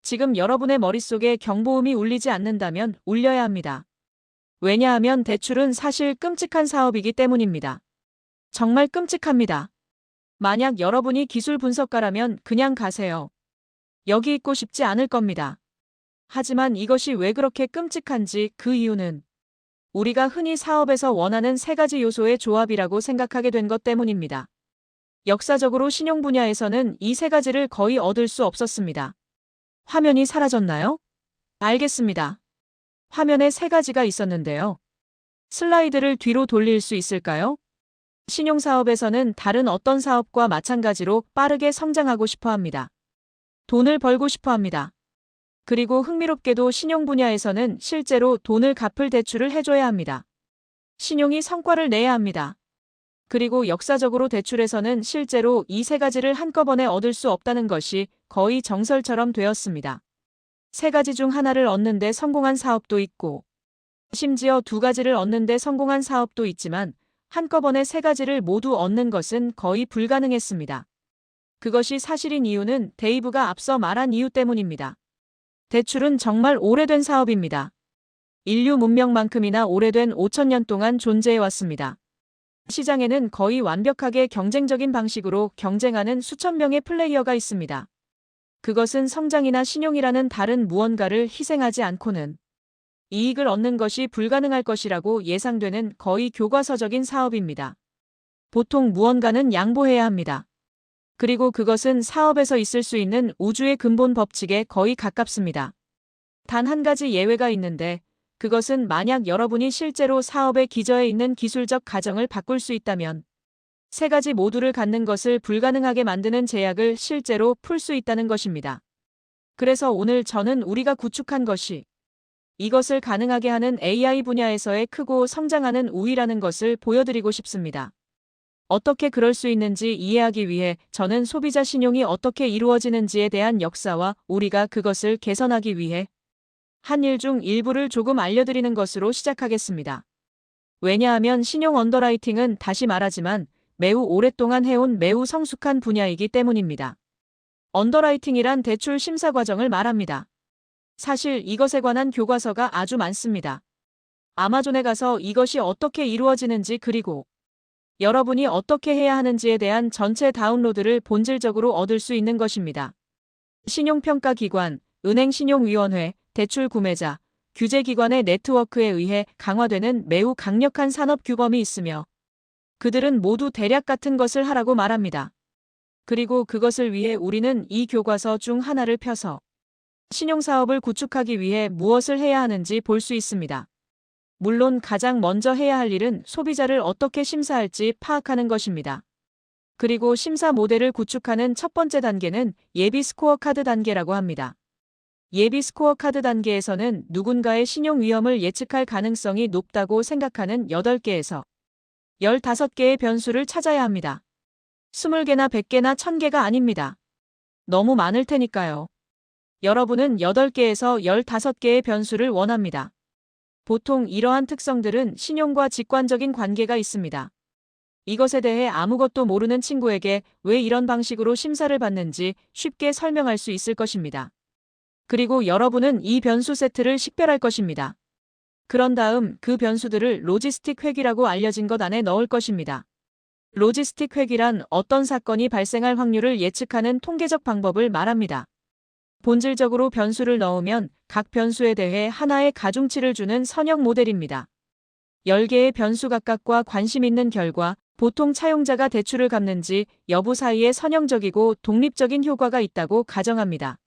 지금 여러분의 머릿속에 경보음이 울리지 않는다면 울려야 합니다. 왜냐하면 대출은 사실 끔찍한 사업이기 때문입니다. 정말 끔찍합니다. 만약 여러분이 기술 분석가라면 그냥 가세요. 여기 있고 싶지 않을 겁니다. 하지만 이것이 왜 그렇게 끔찍한지 그 이유는 우리가 흔히 사업에서 원하는 세 가지 요소의 조합이라고 생각하게 된 것 때문입니다. 역사적으로 신용 분야에서는 이 세 가지를 거의 얻을 수 없었습니다. 화면이 사라졌나요? 알겠습니다. 화면에 세 가지가 있었는데요. 슬라이드를 뒤로 돌릴 수 있을까요? 신용사업에서는 다른 어떤 사업과 마찬가지로 빠르게 성장하고 싶어 합니다. 돈을 벌고 싶어 합니다. 그리고 흥미롭게도 신용 분야에서는 실제로 돈을 갚을 대출을 해줘야 합니다. 신용이 성과를 내야 합니다. 그리고 역사적으로 대출에서는 실제로 이 세 가지를 한꺼번에 얻을 수 없다는 것이 거의 정설처럼 되었습니다. 세 가지 중 하나를 얻는데 성공한 사업도 있고, 심지어 두 가지를 얻는데 성공한 사업도 있지만, 한꺼번에 세 가지를 모두 얻는 것은 거의 불가능했습니다. 그것이 사실인 이유는 데이브가 앞서 말한 이유 때문입니다. 대출은 정말 오래된 사업입니다. 인류 문명만큼이나 오래된 5,000년 동안 존재해왔습니다. 시장에는 거의 완벽하게 경쟁적인 방식으로 경쟁하는 수천 명의 플레이어가 있습니다. 그것은 성장이나 신용이라는 다른 무언가를 희생하지 않고는 이익을 얻는 것이 불가능할 것이라고 예상되는 거의 교과서적인 사업입니다. 보통 무언가는 양보해야 합니다. 그리고 그것은 사업에서 있을 수 있는 우주의 근본 법칙에 거의 가깝습니다. 단 한 가지 예외가 있는데 그것은 만약 여러분이 실제로 사업의 기저에 있는 기술적 가정을 바꿀 수 있다면 세 가지 모두를 갖는 것을 불가능하게 만드는 제약을 실제로 풀 수 있다는 것입니다. 그래서 오늘 저는 우리가 구축한 것이 이것을 가능하게 하는 AI 분야에서의 크고 성장하는 우위라는 것을 보여드리고 싶습니다. 어떻게 그럴 수 있는지 이해하기 위해 저는 소비자 신용이 어떻게 이루어지는지에 대한 역사와 우리가 그것을 개선하기 위해 한 일 중 일부를 조금 알려드리는 것으로 시작하겠습니다. 왜냐하면 신용 언더라이팅은 다시 말하지만 매우 오랫동안 해온 매우 성숙한 분야이기 때문입니다. 언더라이팅이란 대출 심사 과정을 말합니다. 사실 이것에 관한 교과서가 아주 많습니다. 아마존에 가서 이것이 어떻게 이루어지는지 그리고 여러분이 어떻게 해야 하는지에 대한 전체 다운로드를 본질적으로 얻을 수 있는 것입니다. 신용평가기관, 은행신용위원회, 대출구매자, 규제기관의 네트워크에 의해 강화되는 매우 강력한 산업규범이 있으며 그들은 모두 대략 같은 것을 하라고 말합니다. 그리고 그것을 위해 우리는 이 교과서 중 하나를 펴서 신용사업을 구축하기 위해 무엇을 해야 하는지 볼 수 있습니다. 물론 가장 먼저 해야 할 일은 소비자를 어떻게 심사할지 파악하는 것입니다. 그리고 심사 모델을 구축하는 첫 번째 단계는 예비 스코어 카드 단계라고 합니다. 예비 스코어 카드 단계에서는 누군가의 신용 위험을 예측할 가능성이 높다고 생각하는 8개에서 15개의 변수를 찾아야 합니다. 20개나 100개나 1000개가 아닙니다. 너무 많을 테니까요. 여러분은 8개에서 15개의 변수를 원합니다. 보통 이러한 특성들은 신용과 직관적인 관계가 있습니다. 이것에 대해 아무것도 모르는 친구에게 왜 이런 방식으로 심사를 받는지 쉽게 설명할 수 있을 것입니다. 그리고 여러분은 이 변수 세트를 식별할 것입니다. 그런 다음 그 변수들을 로지스틱 회귀라고 알려진 것 안에 넣을 것입니다. 로지스틱 회귀란 어떤 사건이 발생할 확률을 예측하는 통계적 방법을 말합니다. 본질적으로 변수를 넣으면 각 변수에 대해 하나의 가중치를 주는 선형 모델입니다. 10개의 변수 각각과 관심 있는 결과, 보통 차용자가 대출을 갚는지 여부 사이에 선형적이고 독립적인 효과가 있다고 가정합니다.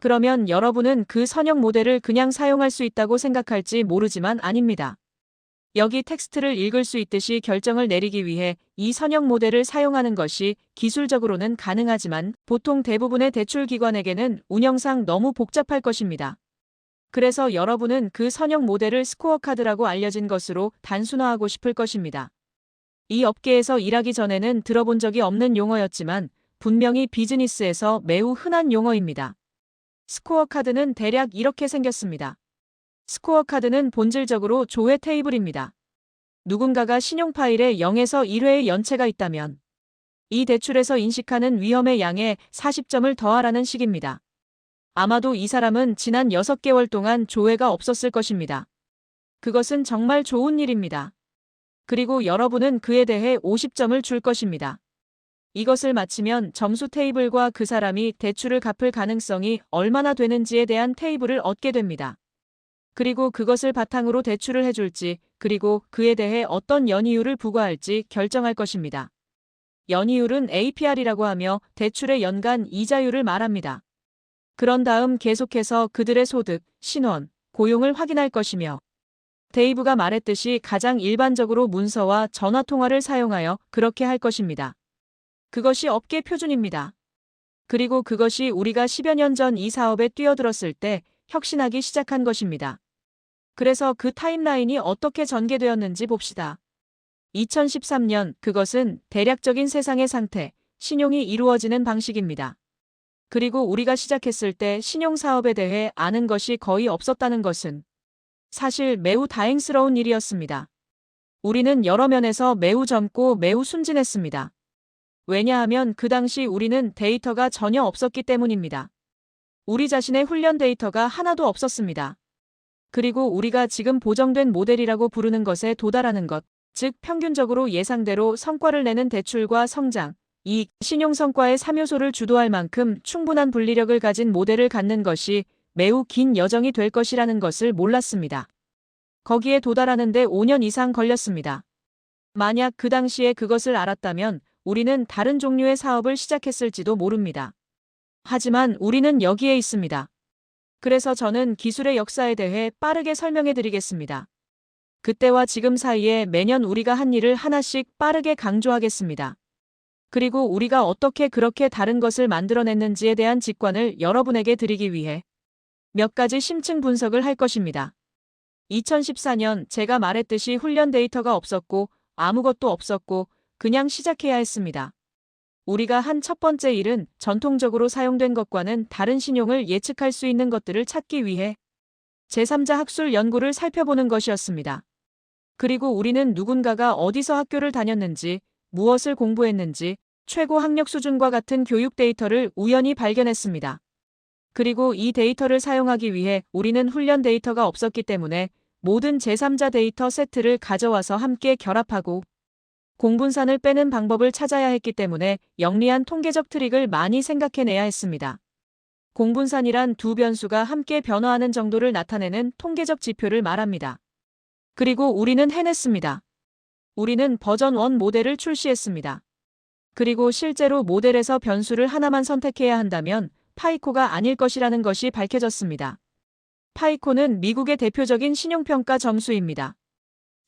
그러면 여러분은 그 선형 모델을 그냥 사용할 수 있다고 생각할지 모르지만 아닙니다. 여기 텍스트를 읽을 수 있듯이 결정을 내리기 위해 이 선형 모델을 사용하는 것이 기술적으로는 가능하지만 보통 대부분의 대출 기관에게는 운영상 너무 복잡할 것입니다. 그래서 여러분은 그 선형 모델을 스코어 카드라고 알려진 것으로 단순화하고 싶을 것입니다. 이 업계에서 일하기 전에는 들어본 적이 없는 용어였지만 분명히 비즈니스에서 매우 흔한 용어입니다. 스코어 카드는 대략 이렇게 생겼습니다. 스코어 카드는 본질적으로 조회 테이블입니다. 누군가가 신용 파일에 0에서 1회의 연체가 있다면 이 대출에서 인식하는 위험의 양에 40점을 더하라는 식입니다. 아마도 이 사람은 지난 6개월 동안 조회가 없었을 것입니다. 그것은 정말 좋은 일입니다. 그리고 여러분은 그에 대해 50점을 줄 것입니다. 이것을 마치면 점수 테이블과 그 사람이 대출을 갚을 가능성이 얼마나 되는지에 대한 테이블을 얻게 됩니다. 그리고 그것을 바탕으로 대출을 해줄지, 그리고 그에 대해 어떤 연이율을 부과할지 결정할 것입니다. 연이율은 APR이라고 하며 대출의 연간 이자율을 말합니다. 그런 다음 계속해서 그들의 소득, 신원, 고용을 확인할 것이며 데이브가 말했듯이 가장 일반적으로 문서와 전화통화를 사용하여 그렇게 할 것입니다. 그것이 업계 표준입니다. 그리고 그것이 우리가 10여 년 전 이 사업에 뛰어들었을 때 혁신하기 시작한 것입니다. 그래서 그 타임라인이 어떻게 전개되었는지 봅시다. 2013년, 그것은 대략적인 세상의 상태, 신용이 이루어지는 방식입니다. 그리고 우리가 시작했을 때 신용사업에 대해 아는 것이 거의 없었다는 것은 사실 매우 다행스러운 일이었습니다. 우리는 여러 면에서 매우 젊고 매우 순진했습니다. 왜냐하면 그 당시 우리는 데이터가 전혀 없었기 때문입니다. 우리 자신의 훈련 데이터가 하나도 없었습니다. 그리고 우리가 지금 보정된 모델이라고 부르는 것에 도달하는 것, 즉 평균적으로 예상대로 성과를 내는 대출과 성장, 이익, 신용 성과의 3요소를 주도할 만큼 충분한 분리력을 가진 모델을 갖는 것이 매우 긴 여정이 될 것이라는 것을 몰랐습니다. 거기에 도달하는데 5년 이상 걸렸습니다. 만약 그 당시에 그것을 알았다면 우리는 다른 종류의 사업을 시작했을지도 모릅니다. 하지만 우리는 여기에 있습니다. 그래서 저는 기술의 역사에 대해 빠르게 설명해 드리겠습니다. 그때와 지금 사이에 매년 우리가 한 일을 하나씩 빠르게 강조하겠습니다. 그리고 우리가 어떻게 그렇게 다른 것을 만들어냈는지에 대한 직관을 여러분에게 드리기 위해 몇 가지 심층 분석을 할 것입니다. 2014년 제가 말했듯이 훈련 데이터가 없었고 아무것도 없었고 그냥 시작해야 했습니다. 우리가 한 첫 번째 일은 전통적으로 사용된 것과는 다른 신용을 예측할 수 있는 것들을 찾기 위해 제3자 학술 연구를 살펴보는 것이었습니다. 그리고 우리는 누군가가 어디서 학교를 다녔는지, 무엇을 공부했는지, 최고 학력 수준과 같은 교육 데이터를 우연히 발견했습니다. 그리고 이 데이터를 사용하기 위해 우리는 훈련 데이터가 없었기 때문에 모든 제3자 데이터 세트를 가져와서 함께 결합하고 공분산을 빼는 방법을 찾아야 했기 때문에 영리한 통계적 트릭을 많이 생각해내야 했습니다. 공분산이란 두 변수가 함께 변화하는 정도를 나타내는 통계적 지표를 말합니다. 그리고 우리는 해냈습니다. 우리는 버전 1 모델을 출시했습니다. 그리고 실제로 모델에서 변수를 하나만 선택해야 한다면 파이코가 아닐 것이라는 것이 밝혀졌습니다. 파이코는 미국의 대표적인 신용평가 점수입니다.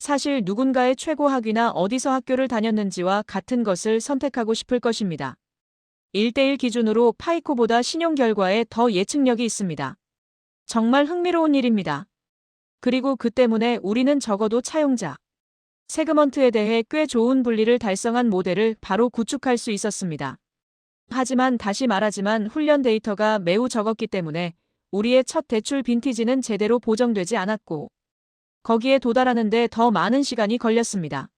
사실 누군가의 최고 학위나 어디서 학교를 다녔는지와 같은 것을 선택하고 싶을 것입니다. 1:1 기준으로 파이코보다 신용 결과에 더 예측력이 있습니다. 정말 흥미로운 일입니다. 그리고 그 때문에 우리는 적어도 차용자, 세그먼트에 대해 꽤 좋은 분리를 달성한 모델을 바로 구축할 수 있었습니다. 하지만 다시 말하지만 훈련 데이터가 매우 적었기 때문에 우리의 첫 대출 빈티지는 제대로 보정되지 않았고 거기에 도달하는데 더 많은 시간이 걸렸습니다.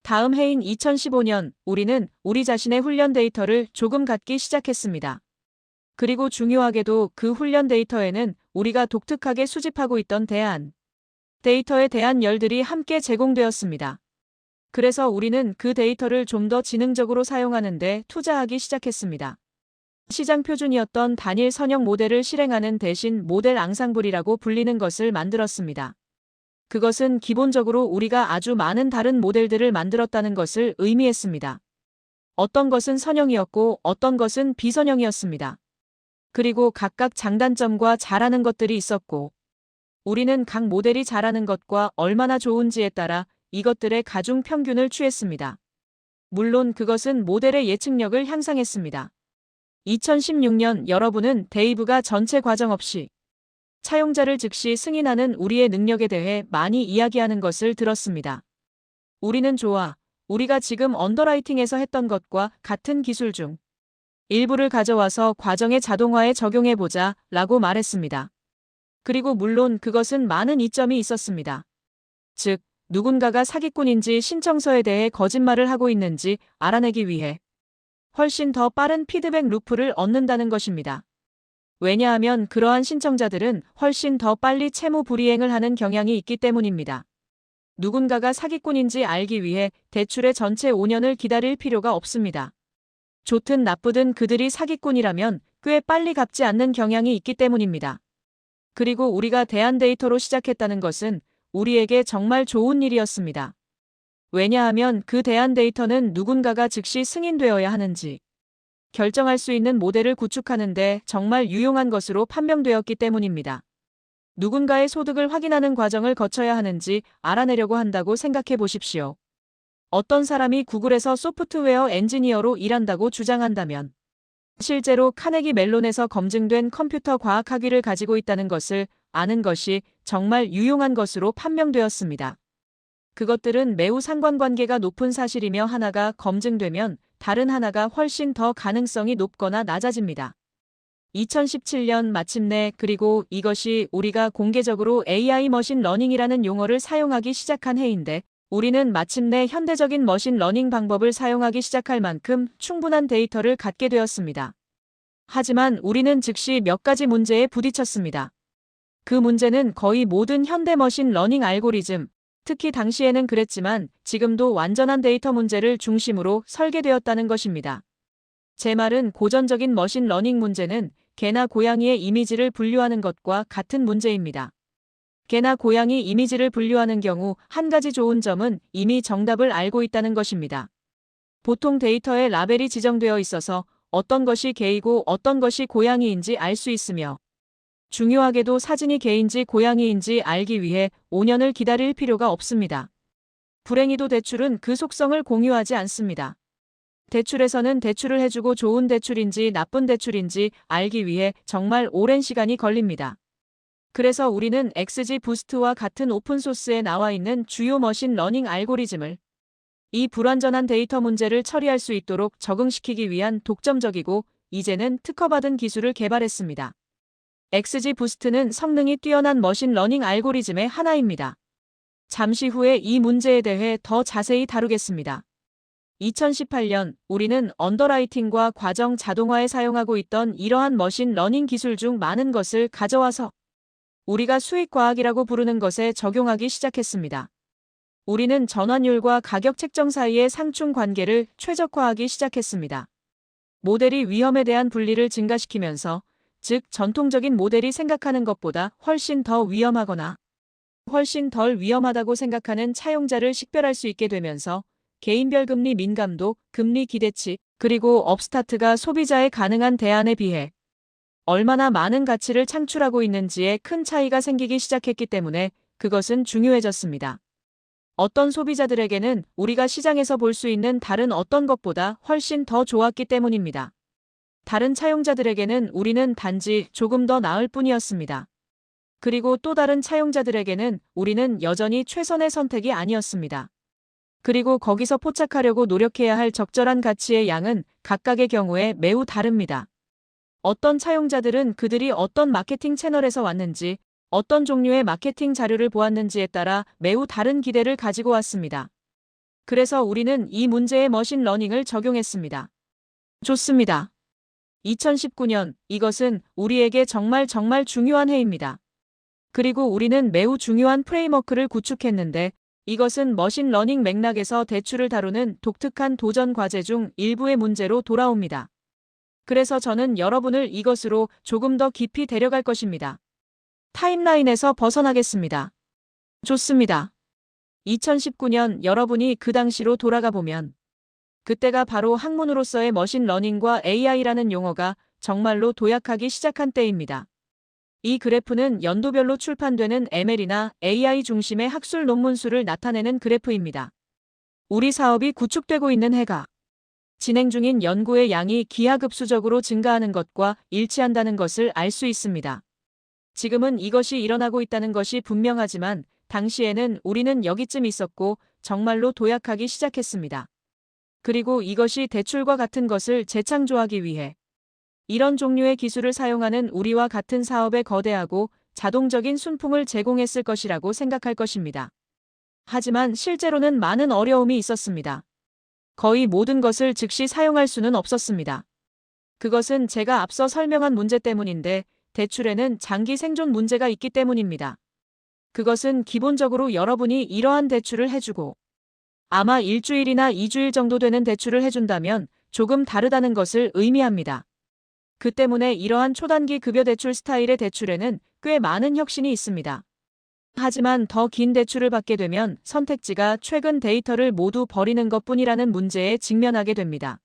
다음 해인 2015년 우리는 우리 자신의 훈련 데이터를 조금 갖기 시작했습니다. 그리고 중요하게도 그 훈련 데이터에는 우리가 독특하게 수집하고 있던 데이터에 대한 열들이 함께 제공되었습니다. 그래서 우리는 그 데이터를 좀 더 지능적으로 사용하는 데 투자하기 시작했습니다. 시장 표준이었던 단일 선형 모델을 실행하는 대신 모델 앙상블이라고 불리는 것을 만들었습니다. 그것은 기본적으로 우리가 아주 많은 다른 모델들을 만들었다는 것을 의미했습니다. 어떤 것은 선형이었고 어떤 것은 비선형이었습니다. 그리고 각각 장단점과 잘하는 것들이 있었고 우리는 각 모델이 잘하는 것과 얼마나 좋은지에 따라 이것들의 가중 평균을 취했습니다. 물론 그것은 모델의 예측력을 향상했습니다. 2016년 여러분은 데이브가 전체 과정 없이 차용자를 즉시 승인하는 우리의 능력에 대해 많이 이야기하는 것을 들었습니다. 우리는 우리가 지금 언더라이팅에서 했던 것과 같은 기술 중 일부를 가져와서 과정의 자동화에 적용해보자 라고 말했습니다. 그리고 물론 그것은 많은 이점이 있었습니다. 즉, 누군가가 사기꾼인지 신청서에 대해 거짓말을 하고 있는지 알아내기 위해 훨씬 더 빠른 피드백 루프를 얻는다는 것입니다. 왜냐하면 그러한 신청자들은 훨씬 더 빨리 채무 불이행을 하는 경향이 있기 때문입니다. 누군가가 사기꾼인지 알기 위해 대출의 전체 5년을 기다릴 필요가 없습니다. 좋든 나쁘든 그들이 사기꾼이라면 꽤 빨리 갚지 않는 경향이 있기 때문입니다. 그리고 우리가 대한데이터로 시작했다는 것은 우리에게 정말 좋은 일이었습니다. 왜냐하면 그 대한데이터는 누군가가 즉시 승인되어야 하는지 결정할 수 있는 모델을 구축하는데 정말 유용한 것으로 판명되었기 때문입니다. 누군가의 소득을 확인하는 과정을 거쳐야 하는지 알아내려고 한다고 생각해 보십시오. 어떤 사람이 구글에서 소프트웨어 엔지니어로 일한다고 주장한다면 실제로 카네기 멜론에서 검증된 컴퓨터 과학 학위를 가지고 있다는 것을 아는 것이 정말 유용한 것으로 판명되었습니다. 그것들은 매우 상관관계가 높은 사실이며 하나가 검증되면 다른 하나가 훨씬 더 가능성이 높거나 낮아집니다. 2017년 마침내 그리고 이것이 우리가 공개적으로 AI 머신러닝이라는 용어를 사용하기 시작한 해인데 우리는 마침내 현대적인 머신러닝 방법을 사용하기 시작할 만큼 충분한 데이터를 갖게 되었습니다. 하지만 우리는 즉시 몇 가지 문제에 부딪혔습니다. 그 문제는 거의 모든 현대 머신러닝 알고리즘, 특히 당시에는 그랬지만 지금도 완전한 데이터 문제를 중심으로 설계되었다는 것입니다. 제 말은 고전적인 머신러닝 문제는 개나 고양이의 이미지를 분류하는 것과 같은 문제입니다. 개나 고양이 이미지를 분류하는 경우 한 가지 좋은 점은 이미 정답을 알고 있다는 것입니다. 보통 데이터에 라벨이 지정되어 있어서 어떤 것이 개이고 어떤 것이 고양이인지 알 수 있으며 중요하게도 사진이 개인지 고양이인지 알기 위해 5년을 기다릴 필요가 없습니다. 불행히도 대출은 그 속성을 공유하지 않습니다. 대출에서는 대출을 해주고 좋은 대출인지 나쁜 대출인지 알기 위해 정말 오랜 시간이 걸립니다. 그래서 우리는 XGBoost와 같은 오픈소스에 나와 있는 주요 머신러닝 알고리즘을 이 불완전한 데이터 문제를 처리할 수 있도록 적응시키기 위한 독점적이고 이제는 특허받은 기술을 개발했습니다. XGBoost는 성능이 뛰어난 머신러닝 알고리즘의 하나입니다. 잠시 후에 이 문제에 대해 더 자세히 다루겠습니다. 2018년 우리는 언더라이팅과 과정 자동화에 사용하고 있던 이러한 머신러닝 기술 중 많은 것을 가져와서 우리가 수익과학이라고 부르는 것에 적용하기 시작했습니다. 우리는 전환율과 가격 책정 사이의 상충 관계를 최적화하기 시작했습니다. 모델이 위험에 대한 분리를 증가시키면서 즉 전통적인 모델이 생각하는 것보다 훨씬 더 위험하거나 훨씬 덜 위험하다고 생각하는 차용자를 식별할 수 있게 되면서 개인별 금리 민감도, 금리 기대치, 그리고 업스타트가 소비자의 가능한 대안에 비해 얼마나 많은 가치를 창출하고 있는지에 큰 차이가 생기기 시작했기 때문에 그것은 중요해졌습니다. 어떤 소비자들에게는 우리가 시장에서 볼 수 있는 다른 어떤 것보다 훨씬 더 좋았기 때문입니다. 다른 차용자들에게는 우리는 단지 조금 더 나을 뿐이었습니다. 그리고 또 다른 차용자들에게는 우리는 여전히 최선의 선택이 아니었습니다. 그리고 거기서 포착하려고 노력해야 할 적절한 가치의 양은 각각의 경우에 매우 다릅니다. 어떤 차용자들은 그들이 어떤 마케팅 채널에서 왔는지, 어떤 종류의 마케팅 자료를 보았는지에 따라 매우 다른 기대를 가지고 왔습니다. 그래서 우리는 이 문제에 머신러닝을 적용했습니다. 좋습니다. 2019년, 이것은 우리에게 정말 중요한 해입니다. 그리고 우리는 매우 중요한 프레임워크를 구축했는데 이것은 머신러닝 맥락에서 대출을 다루는 독특한 도전 과제 중 일부의 문제로 돌아옵니다. 그래서 저는 여러분을 이것으로 조금 더 깊이 데려갈 것입니다. 타임라인에서 벗어나겠습니다. 좋습니다. 2019년 여러분이 그 당시로 돌아가 보면 그때가 바로 학문으로서의 머신러닝과 AI라는 용어가 정말로 도약하기 시작한 때입니다. 이 그래프는 연도별로 출판되는 ML이나 AI 중심의 학술 논문 수를 나타내는 그래프입니다. 우리 사업이 구축되고 있는 해가 진행 중인 연구의 양이 기하급수적으로 증가하는 것과 일치한다는 것을 알 수 있습니다. 지금은 이것이 일어나고 있다는 것이 분명하지만 당시에는 우리는 여기쯤 있었고 정말로 도약하기 시작했습니다. 그리고 이것이 대출과 같은 것을 재창조하기 위해 이런 종류의 기술을 사용하는 우리와 같은 사업에 거대하고 자동적인 순풍을 제공했을 것이라고 생각할 것입니다. 하지만 실제로는 많은 어려움이 있었습니다. 거의 모든 것을 즉시 사용할 수는 없었습니다. 그것은 제가 앞서 설명한 문제 때문인데 대출에는 장기 생존 문제가 있기 때문입니다. 그것은 기본적으로 여러분이 이러한 대출을 해주고 아마 일주일이나 2주일 정도 되는 대출을 해준다면 조금 다르다는 것을 의미합니다. 그 때문에 이러한 초단기 급여 대출 스타일의 대출에는 꽤 많은 혁신이 있습니다. 하지만 더 긴 대출을 받게 되면 선택지가 최근 데이터를 모두 버리는 것뿐이라는 문제에 직면하게 됩니다.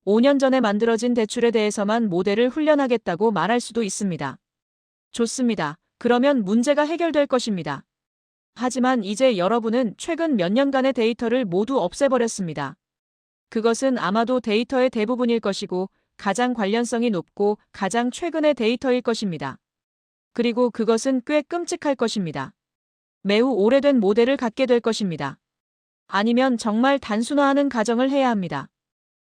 5년 전에 만들어진 대출에 대해서만 모델을 훈련하겠다고 말할 수도 있습니다. 좋습니다. 그러면 문제가 해결될 것입니다. 하지만 이제 여러분은 최근 몇 년간의 데이터를 모두 없애버렸습니다. 그것은 아마도 데이터의 대부분일 것이고 가장 관련성이 높고 가장 최근의 데이터일 것입니다. 그리고 그것은 꽤 끔찍할 것입니다. 매우 오래된 모델을 갖게 될 것입니다. 아니면 정말 단순화하는 가정을 해야 합니다.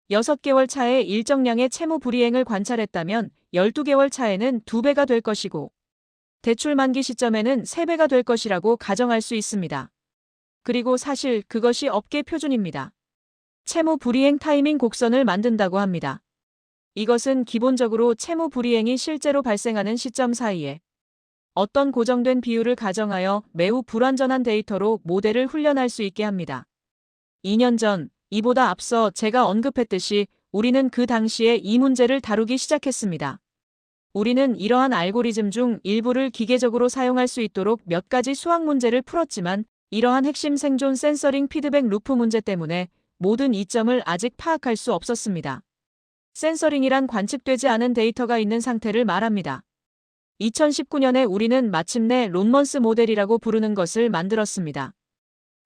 6개월 차에 일정량의 채무 불이행을 관찰했다면 12개월 차에는 2배가 될 것이고 대출 만기 시점에는 3배가 될 것이라고 가정할 수 있습니다. 그리고 사실 그것이 업계 표준입니다. 채무 불이행 타이밍 곡선을 만든다고 합니다. 이것은 기본적으로 채무 불이행이 실제로 발생하는 시점 사이에 어떤 고정된 비율을 가정하여 매우 불완전한 데이터로 모델을 훈련할 수 있게 합니다. 2년 전, 이보다 앞서 제가 언급했듯이 우리는 그 당시에 이 문제를 다루기 시작했습니다. 우리는 이러한 알고리즘 중 일부를 기계적으로 사용할 수 있도록 몇 가지 수학 문제를 풀었지만 이러한 핵심 생존 센서링 피드백 루프 문제 때문에 모든 이점을 아직 파악할 수 없었습니다. 센서링이란 관측되지 않은 데이터가 있는 상태를 말합니다. 2019년에 우리는 마침내 론먼스 모델이라고 부르는 것을 만들었습니다.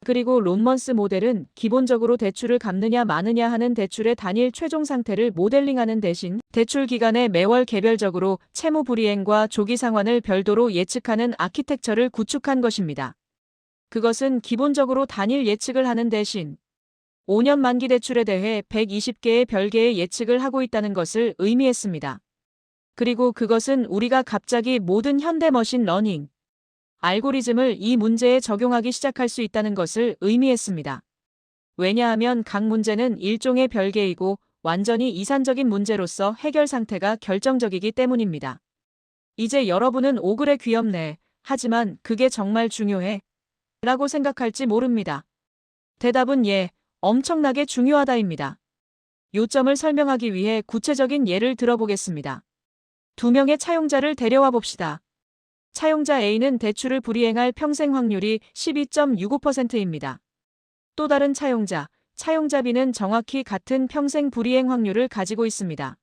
그리고 론먼스 모델은 기본적으로 대출을 갚느냐 마느냐 하는 대출의 단일 최종 상태를 모델링하는 대신 대출 기간에 매월 개별적으로 채무 불이행과 조기 상환을 별도로 예측하는 아키텍처를 구축한 것입니다. 그것은 기본적으로 단일 예측을 하는 대신 5년 만기 대출에 대해 120개의 별개의 예측을 하고 있다는 것을 의미했습니다. 그리고 그것은 우리가 갑자기 모든 현대 머신 러닝 알고리즘을 이 문제에 적용하기 시작할 수 있다는 것을 의미했습니다. 왜냐하면 각 문제는 일종의 별개이고 완전히 이산적인 문제로서 해결 상태가 결정적이기 때문입니다. 이제 여러분은 오 그래 귀엽네. 하지만 그게 정말 중요해? 라고 생각할지 모릅니다. 대답은 예, 엄청나게 중요하다입니다. 요점을 설명하기 위해 구체적인 예를 들어보겠습니다. 2명의 차용자를 데려와 봅시다. 차용자 A는 대출을 불이행할 평생 확률이 12.65%입니다. 또 다른 차용자 B는 정확히 같은 평생 불이행 확률을 가지고 있습니다.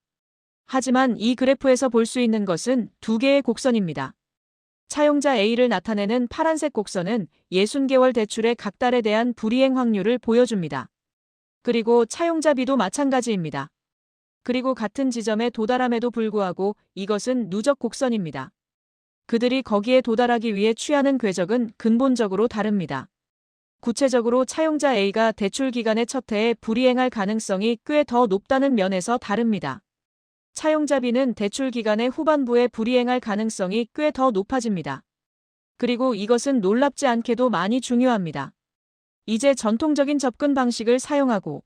하지만 이 그래프에서 볼 수 있는 것은 2개의 곡선입니다. 차용자 A를 나타내는 파란색 곡선은 60개월 대출의 각 달에 대한 불이행 확률을 보여줍니다. 그리고 차용자 B도 마찬가지입니다. 그리고 같은 지점에 도달함에도 불구하고 이것은 누적 곡선입니다. 그들이 거기에 도달하기 위해 취하는 궤적은 근본적으로 다릅니다. 구체적으로 차용자 A가 대출 기간의 첫 해에 불이행할 가능성이 꽤 더 높다는 면에서 다릅니다. 차용자 B는 대출 기간의 후반부에 불이행할 가능성이 꽤 더 높아집니다. 그리고 이것은 놀랍지 않게도 많이 중요합니다. 이제 전통적인 접근 방식을 사용하고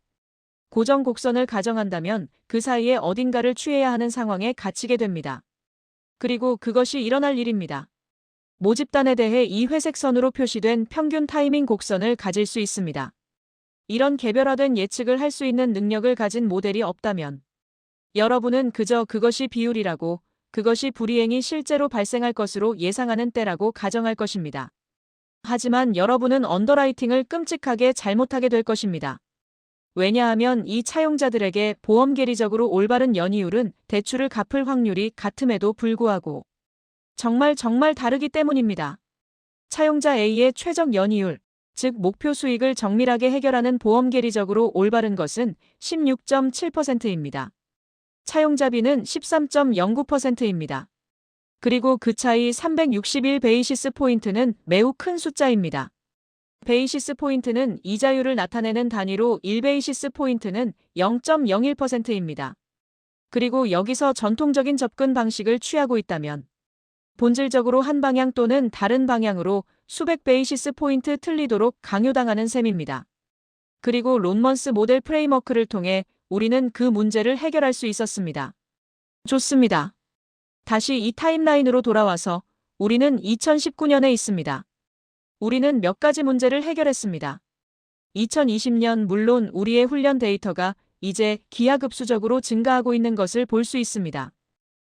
고정 곡선을 가정한다면 그 사이에 어딘가를 취해야 하는 상황에 갇히게 됩니다. 그리고 그것이 일어날 일입니다. 모집단에 대해 이 회색 선으로 표시된 평균 타이밍 곡선을 가질 수 있습니다. 이런 개별화된 예측을 할 수 있는 능력을 가진 모델이 없다면 여러분은 그저 그것이 비율이라고 그것이 불이행이 실제로 발생할 것으로 예상하는 때라고 가정할 것입니다. 하지만 여러분은 언더라이팅을 끔찍하게 잘못하게 될 것입니다. 왜냐하면 이 차용자들에게 보험 계리적으로 올바른 연이율은 대출을 갚을 확률이 같음에도 불구하고 정말 다르기 때문입니다. 차용자 A의 최적 연이율, 즉 목표 수익을 정밀하게 해결하는 보험 계리적으로 올바른 것은 16.7%입니다. 차용자 B는 13.09%입니다. 그리고 그 차이 361 베이시스 포인트는 매우 큰 숫자입니다. 베이시스 포인트는 이자율을 나타내는 단위로 1베이시스 포인트는 0.01%입니다. 그리고 여기서 전통적인 접근 방식을 취하고 있다면 본질적으로 한 방향 또는 다른 방향으로 수백 베이시스 포인트 틀리도록 강요당하는 셈입니다. 그리고 론먼스 모델 프레임워크를 통해 우리는 그 문제를 해결할 수 있었습니다. 좋습니다. 다시 이 타임라인으로 돌아와서 우리는 2019년에 있습니다. 우리는 몇 가지 문제를 해결했습니다. 2020년 물론 우리의 훈련 데이터가 이제 기하급수적으로 증가하고 있는 것을 볼 수 있습니다.